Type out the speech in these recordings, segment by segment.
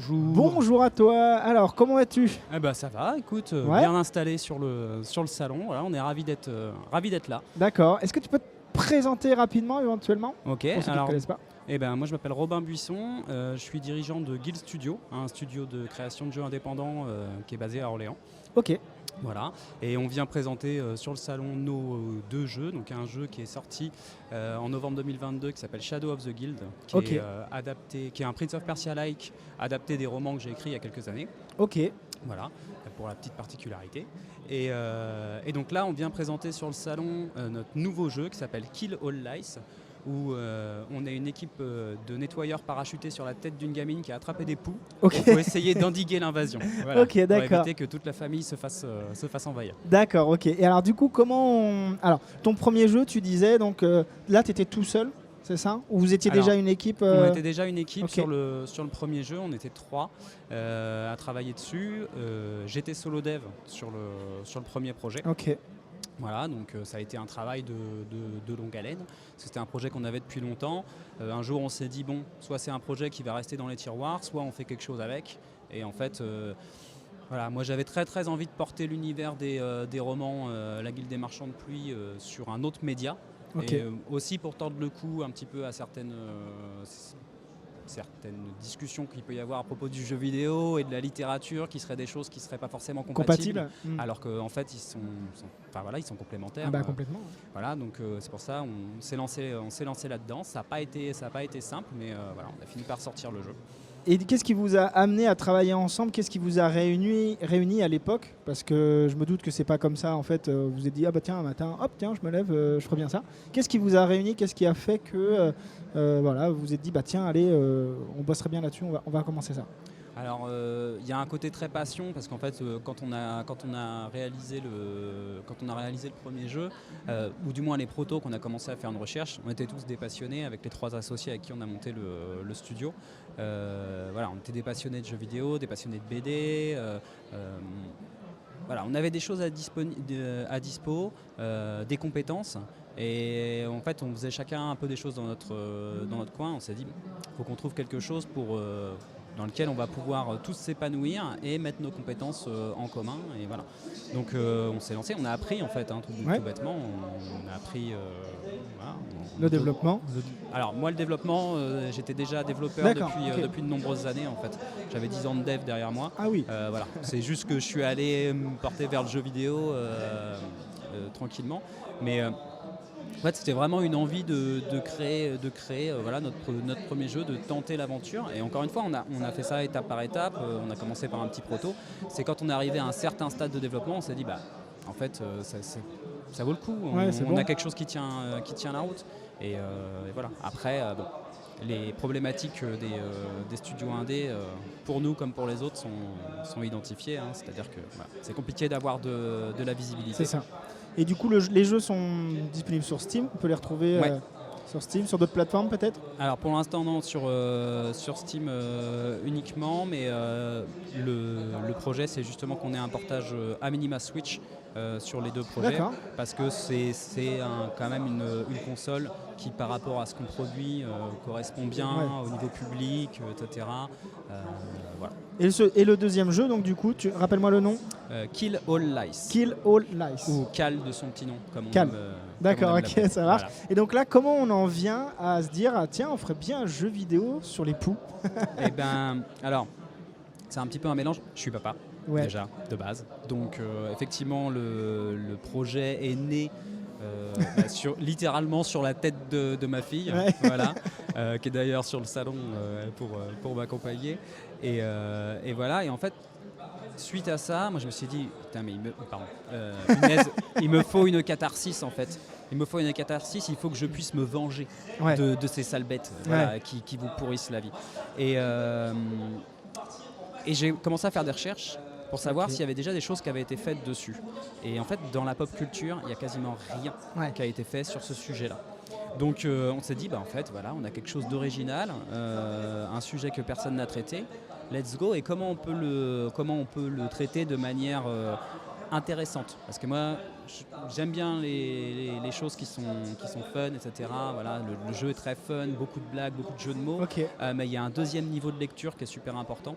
bonjour. Bonjour à toi. Alors, comment vas-tu? Eh ben, ça va, écoute, Ouais. bien installé sur le salon. Voilà, on est ravis d'être là. D'accord. Est-ce que tu peux te présenter rapidement, éventuellement, Ok, pour ceux qui ne te alors connaissent pas? moi je m'appelle Robin Buisson, je suis dirigeant de Guild Studio, un studio de création de jeux indépendants qui est basé à Orléans. Ok. Voilà, et on vient présenter sur le salon nos deux jeux. Donc un jeu qui est sorti en novembre 2022 qui s'appelle Shadow of the Guild, qui Ok. est adapté, qui est un Prince of Persia-like adapté des romans que j'ai écrits il y a quelques années. Ok. Voilà, pour la petite particularité. Et donc là, on vient présenter sur le salon notre nouveau jeu qui s'appelle Kill All Lice, où on est une équipe de nettoyeurs parachutés sur la tête d'une gamine qui a attrapé des poux. Ok. Il faut essayer d'endiguer l'invasion. Voilà, Ok, d'accord. pour éviter que toute la famille se fasse envahir. D'accord, ok. Et alors, du coup, Alors, ton premier jeu, tu disais, donc là, tu étais tout seul, c'est ça? Ou vous étiez Alors, déjà une équipe On était déjà une équipe ok. sur le premier jeu, on était 3 à travailler dessus. J'étais solo dev sur le premier projet. Ok. Voilà, donc ça a été un travail de longue haleine. C'était un projet qu'on avait depuis longtemps. Un jour, on s'est dit, bon, soit c'est un projet qui va rester dans les tiroirs, soit on fait quelque chose avec. Et en fait, voilà, moi j'avais très très envie de porter l'univers des romans La Guilde des Marchands de Pluie sur un autre média. Ok. Et aussi pour tordre le cou un petit peu à certaines discussions qu'il peut y avoir à propos du jeu vidéo et de la littérature, qui seraient des choses qui ne seraient pas forcément compatibles. Alors qu'en fait ils sont complémentaires. Ah bah, complètement. Voilà, donc c'est pour ça on s'est lancé là-dedans. Ça n'a pas été simple, mais voilà, on a fini par sortir le jeu. Et qu'est-ce qui vous a amené à travailler ensemble? Qu'est-ce qui vous a réunis à l'époque? Parce que je me doute que c'est pas comme ça. En fait, vous vous êtes dit, ah bah tiens, un matin, hop, tiens, je me lève, je ferai bien ça. Qu'est-ce qui vous a réunis? Qu'est-ce qui a fait que voilà, vous vous êtes dit, bah tiens, allez, on bosserait bien là-dessus, on va commencer ça? Alors, il y a un côté très passion parce qu'en fait, quand on a réalisé le premier jeu, ou du moins les protos, qu'on a commencé à faire une recherche, on était tous des passionnés avec les 3 associés avec qui on a monté le studio. Voilà, on était des passionnés de jeux vidéo, des passionnés de BD. Voilà, on avait des choses à dispo, des compétences. Et en fait, on faisait chacun un peu des choses dans notre coin. On s'est dit, il faut qu'on trouve quelque chose dans lequel on va pouvoir tous s'épanouir et mettre nos compétences en commun. Et voilà. Donc on s'est lancé, on a appris en fait, tout bêtement. On a appris voilà, le développement. Alors moi le développement, j'étais déjà développeur depuis de nombreuses années en fait. J'avais 10 ans de dev derrière moi. Ah oui. Voilà. C'est juste que je suis allé me porter vers le jeu vidéo tranquillement. Mais en fait, c'était vraiment une envie de créer voilà, notre premier jeu, de tenter l'aventure. Et encore une fois, on a fait ça étape par étape. On a commencé par un petit proto. C'est quand on est arrivé à un certain stade de développement, on s'est dit, bah, en fait, ça vaut le coup. On a quelque chose qui tient la route. Et voilà. Après, les problématiques des studios indés, pour nous comme pour les autres, sont identifiées. C'est-à-dire que voilà, c'est compliqué d'avoir de la visibilité. C'est ça. Et du coup, les jeux sont disponibles sur Steam. On peut les retrouver sur Steam, sur d'autres plateformes peut-être? Alors pour l'instant non, sur Steam uniquement, mais le projet c'est justement qu'on ait un portage à minima Switch sur les 2 projets. D'accord. Parce que c'est quand même une console qui par rapport à ce qu'on produit correspond bien au niveau public, etc. Voilà. Et le deuxième jeu, donc du coup, rappelle-moi le nom? Kill All Lice. Kill All Lice. Ou Cal de son petit nom, comme on Cal. aime. D'accord, ok, ça marche. Voilà. Et donc là, comment on en vient à se dire, ah, tiens, on ferait bien un jeu vidéo sur les poux? Eh ben, alors, c'est un petit peu un mélange. Je suis papa, déjà, de base. Donc, effectivement, le projet est né littéralement sur la tête de ma fille, voilà, qui est d'ailleurs sur le salon pour m'accompagner. Et voilà, et en fait, suite à ça, moi je me suis dit, putain, mais il me faut une catharsis en fait. Il me faut une catharsis, il faut que je puisse me venger de ces sales bêtes qui vous pourrissent la vie. Et j'ai commencé à faire des recherches pour savoir s'il y avait déjà des choses qui avaient été faites dessus. Et en fait, dans la pop culture, il n'y a quasiment rien qui a été fait sur ce sujet-là. Donc on s'est dit, bah, en fait, voilà, on a quelque chose d'original, un sujet que personne n'a traité. Let's go. Et comment on peut le traiter de manière intéressante. Parce que moi, j'aime bien les choses qui sont fun, etc. Voilà, le jeu est très fun, beaucoup de blagues, beaucoup de jeux de mots. Mais il y a un deuxième niveau de lecture qui est super important.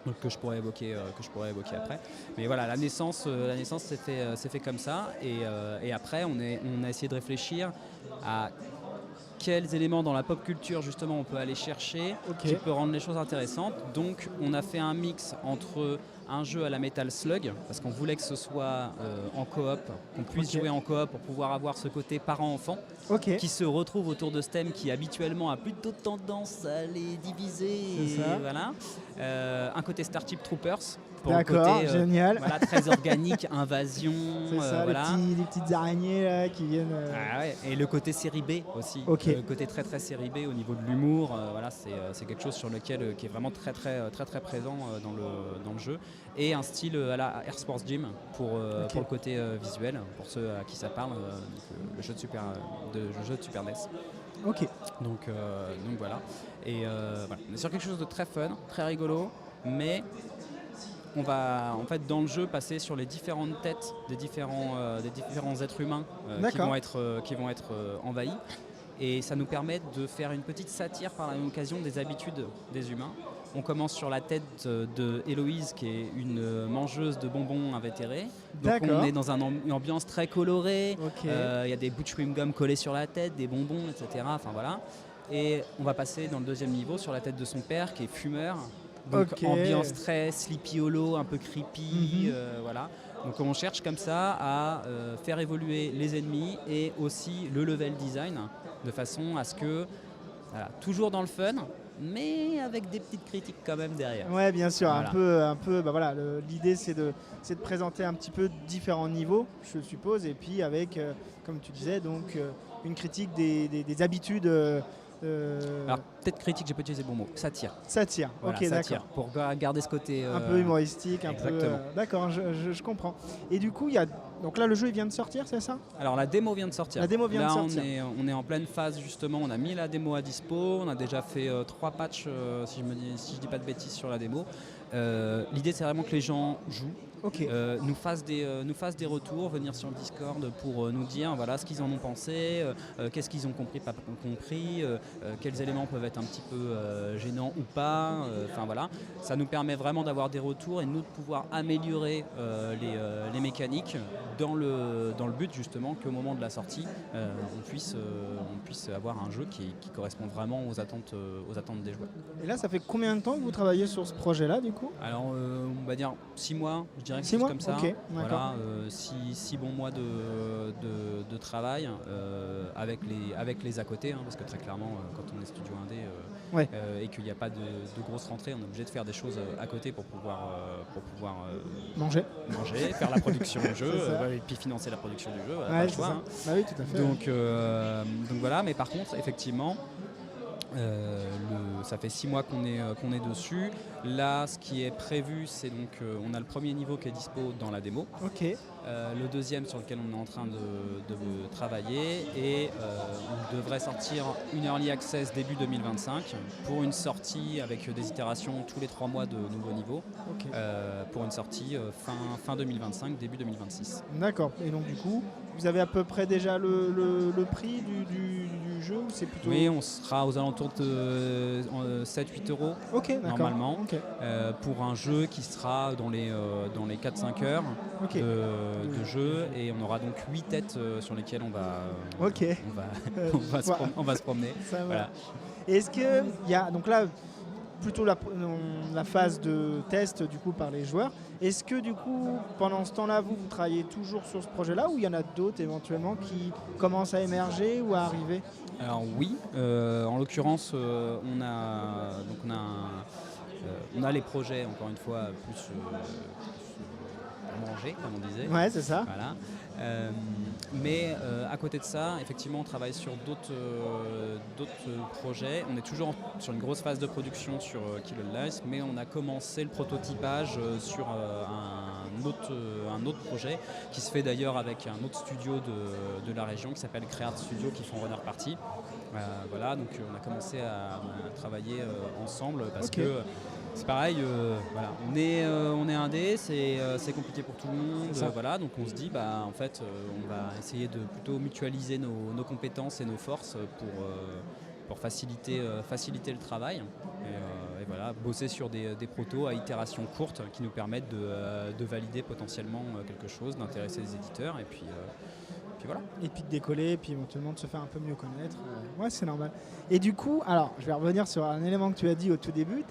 Donc, que je pourrais évoquer après. Mais voilà, la naissance s'est fait comme ça. Et après, on a essayé de réfléchir à quels éléments dans la pop culture justement on peut aller chercher qui peut rendre les choses intéressantes. Donc on a fait un mix entre un jeu à la Metal Slug, parce qu'on voulait que ce soit en coop, qu'on puisse jouer en coop pour pouvoir avoir ce côté parent-enfant qui se retrouve autour de ce thème qui habituellement a plutôt tendance à les diviser. Voilà. Un côté Starship Troopers. D'accord, génial. Voilà, très organique, invasion. C'est ça, voilà. les petites araignées là, qui viennent. Ah ouais. Et le côté série B aussi. Le côté très très série B au niveau de l'humour. Voilà, c'est quelque chose sur lequel qui est vraiment très présent dans le jeu. Et un style à la Air Sports Gym pour le côté visuel, pour ceux à qui ça parle, le jeu de Super NES. Donc voilà. Et voilà. On est sur quelque chose de très fun, très rigolo, mais on va en fait dans le jeu passer sur les différentes têtes des différents êtres humains qui vont être envahis, et ça nous permet de faire une petite satire par la même occasion des habitudes des humains. On commence sur la tête de Héloïse, qui est une mangeuse de bonbons invétérés. Donc on est dans une ambiance très colorée. Il y a des bouts de chewing-gum collés sur la tête, des bonbons, etc. Enfin voilà. Et on va passer dans le deuxième niveau sur la tête de son père, qui est fumeur. Donc ambiance très Sleepy Hollow, un peu creepy, voilà. Donc on cherche comme ça à faire évoluer les ennemis et aussi le level design, de façon à ce que, voilà, toujours dans le fun, mais avec des petites critiques quand même derrière. Ouais, bien sûr, voilà. un peu. Bah voilà, l'idée c'est de présenter un petit peu différents niveaux, je suppose, et puis avec, comme tu disais, donc une critique des habitudes. Alors peut-être critique, j'ai pas utilisé le bon mot. Satire. Voilà, d'accord. Pour garder ce côté un peu humoristique, un peu. D'accord, je comprends. Et du coup, donc là, le jeu il vient de sortir, c'est ça? Alors la démo vient de sortir. On est en pleine phase justement. On a mis la démo à dispo. On a déjà fait 3 patchs, si je dis pas de bêtises, sur la démo. L'idée c'est vraiment que les gens jouent. Nous fassent des retours, venir sur le Discord pour nous dire voilà ce qu'ils en ont pensé, qu'est-ce qu'ils ont compris, pas compris, quels éléments peuvent être un petit peu gênants ou pas. Enfin voilà, ça nous permet vraiment d'avoir des retours et nous de pouvoir améliorer les mécaniques dans le but justement qu'au moment de la sortie, on puisse avoir un jeu qui correspond vraiment aux attentes des joueurs. Et là, ça fait combien de temps que vous travaillez sur ce projet-là du coup? Alors on va dire 6 mois, je dirais, 6 mois comme ça. Voilà, 6 bons mois de travail avec les à côté, parce que très clairement quand on est studio indé et qu'il n'y a pas de grosses rentrées, on est obligé de faire des choses à côté pour pouvoir manger, faire la production du jeu et puis financer la production du jeu. Pas le choix, Bah oui, tout à fait. Donc voilà, mais par contre effectivement ça fait 6 mois qu'on est dessus. Là, ce qui est prévu, c'est donc on a le premier niveau qui est dispo dans la démo. Le deuxième sur lequel on est en train de travailler, et on devrait sortir une early access début 2025 pour une sortie avec des itérations tous les 3 mois de nouveaux niveaux, pour une sortie fin 2025, début 2026. D'accord. Et donc du coup, vous avez à peu près déjà le prix du jeu, ou c'est plutôt... Oui, on sera aux alentours de 7-8 euros normalement, pour un jeu qui sera dans les 4-5 heures de jeu, et on aura donc 8 têtes sur lesquelles on va se promener. Voilà. Et est-ce qu'il y a donc là plutôt la phase de test du coup par les joueurs? Est-ce que du coup pendant ce temps-là vous travaillez toujours sur ce projet-là, ou il y en a d'autres éventuellement qui commencent à émerger ou à arriver? Alors oui, en l'occurrence on a les projets, encore une fois, plus manger, comme on disait. Ouais, c'est ça. Voilà. Mais à côté de ça, effectivement, on travaille sur d'autres projets. On est toujours sur une grosse phase de production sur Kill All Lies, mais on a commencé le prototypage sur un un autre projet qui se fait d'ailleurs avec un autre studio de la région qui s'appelle Create Studio qui font Runner Party. Voilà, donc on a commencé à travailler ensemble parce que c'est pareil, voilà, on est indé, c'est compliqué pour tout le monde, voilà, donc on se dit en fait on va essayer de plutôt mutualiser nos compétences et nos forces pour faciliter le travail et voilà, bosser sur des protos à itération courte qui nous permettent de valider potentiellement quelque chose, d'intéresser les éditeurs et puis voilà. Et puis de décoller, et puis éventuellement de se faire un peu mieux connaître. Ouais, c'est normal. Et du coup, alors, je vais revenir sur un élément que tu as dit au tout début.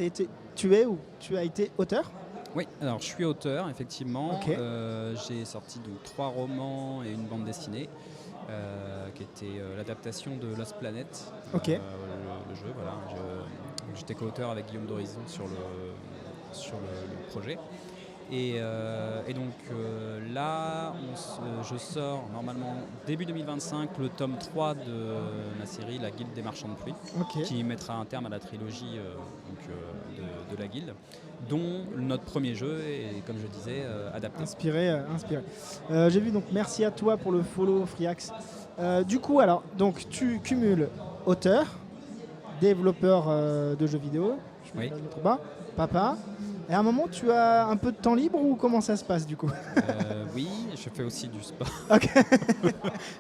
Tu as été auteur ? Oui, alors je suis auteur, effectivement. Ok. J'ai sorti donc 3 romans et une bande dessinée, qui était l'adaptation de Lost Planet, Ok. le jeu. Voilà. J'étais co-auteur avec Guillaume d'Horizon sur le projet. Et donc là, je sors normalement début 2025 le tome 3 de ma série La Guilde des Marchands de Pluie, qui mettra un terme à la trilogie de la Guilde, dont notre premier jeu est, comme je disais, adapté. Inspiré. J'ai vu, donc merci à toi pour le follow Friax. Du coup, alors, donc, tu cumules auteur, développeur de jeux vidéo, papa. Et à un moment, tu as un peu de temps libre ou comment ça se passe du coup ? Oui, je fais aussi du sport. Ok.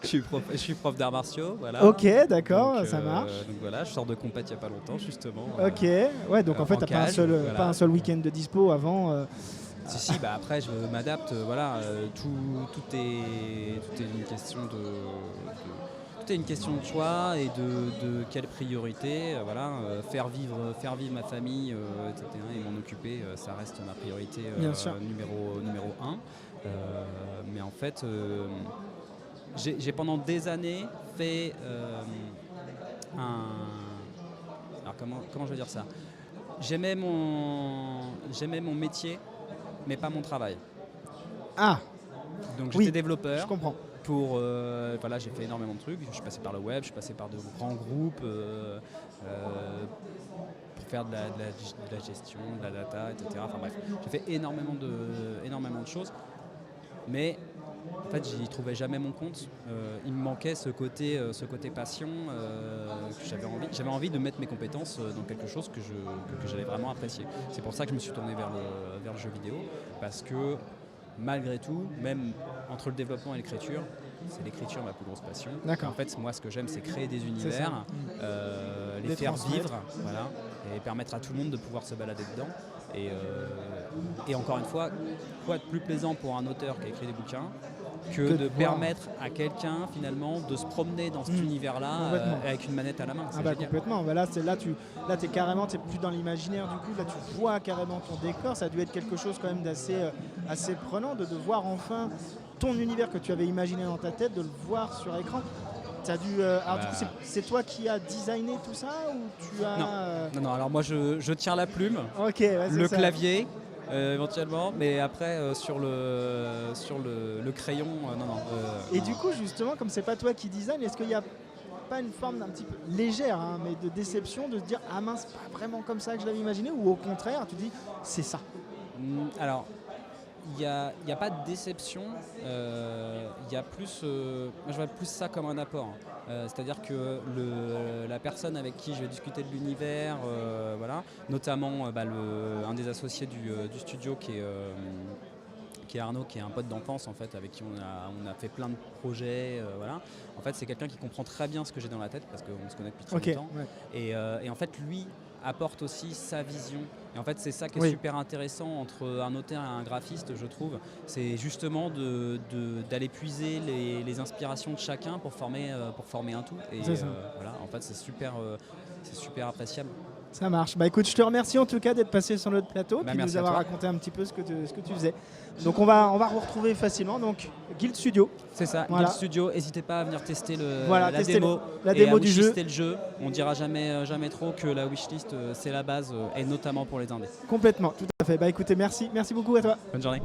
je suis prof d'arts martiaux, voilà. Ok, d'accord, donc, ça marche. Donc voilà, je sors de compète il n'y a pas longtemps justement. Ok, ouais, donc en fait, tu n'as pas un seul week-end de dispo avant. Si, après je m'adapte, voilà, tout est une question tout est une question de choix et de quelle priorité, voilà, faire vivre ma famille, etc. et m'en occuper, ça reste ma priorité numéro 1. Mais en fait, j'ai pendant des années fait alors comment je veux dire ça ? J'aimais mon métier, mais pas mon travail. Ah. Donc j'étais développeur. Je comprends. Voilà, j'ai fait énormément de trucs. Je suis passé par le web, je suis passé par de grands groupes pour faire de la gestion, de la data, etc. Enfin bref, j'ai fait énormément de choses. Mais en fait, j'y trouvais jamais mon compte. Il me manquait ce côté passion que j'avais envie de mettre mes compétences dans quelque chose que j'allais vraiment apprécier. C'est pour ça que je me suis tourné vers le jeu vidéo, parce que malgré tout, même entre le développement et l'écriture, c'est l'écriture ma plus grosse passion. D'accord. En fait, moi, ce que j'aime, c'est créer des univers, les faire vivre, voilà, et permettre à tout le monde de pouvoir se balader dedans. Et encore une fois, quoi de plus plaisant pour un auteur qui a écrit des bouquins que de permettre à quelqu'un finalement de se promener dans cet univers-là avec une manette à la main. Complètement. Là, t'es carrément, t'es plus dans l'imaginaire du coup. Là, tu vois carrément ton décor. Ça a dû être quelque chose quand même d'assez assez prenant de voir enfin ton univers que tu avais imaginé dans ta tête, de le voir sur écran. T'as dû, alors du coup, c'est toi qui as designé tout ça ou tu as Non. Alors moi, je tiens la plume, le clavier. Éventuellement, mais après sur le crayon, non. Et du coup, justement, comme c'est pas toi qui design, est-ce qu'il n'y a pas une forme d'un petit peu légère, mais de déception, de se dire ah mince, pas vraiment comme ça que je l'avais imaginé, ou au contraire, tu dis c'est ça? Alors, il n'y a pas de déception, il y a plus, moi je vois plus ça comme un apport. C'est-à-dire que la personne avec qui je vais discuter de l'univers, voilà, notamment un des associés du studio qui est Arnaud, qui est un pote d'enfance en fait, avec qui on a fait plein de projets, voilà. En fait, c'est quelqu'un qui comprend très bien ce que j'ai dans la tête parce qu'on se connaît depuis très longtemps. Ouais. Et en fait, lui apporte aussi sa vision. Et en fait, c'est ça qui est super intéressant entre un auteur et un graphiste, je trouve. C'est justement d'aller puiser les inspirations de chacun pour former un tout. Et voilà, en fait, c'est super appréciable. Ça marche. Écoute, je te remercie en tout cas d'être passé sur notre plateau et de nous avoir raconté un petit peu ce que tu faisais. Donc on va vous retrouver facilement. Donc Guild Studio. C'est ça, voilà. Guild Studio. N'hésitez pas à venir tester la démo du jeu. Le jeu. On dira jamais trop que la wishlist c'est la base et notamment pour les indés. Complètement, tout à fait. Écoutez, merci beaucoup à toi. Bonne journée.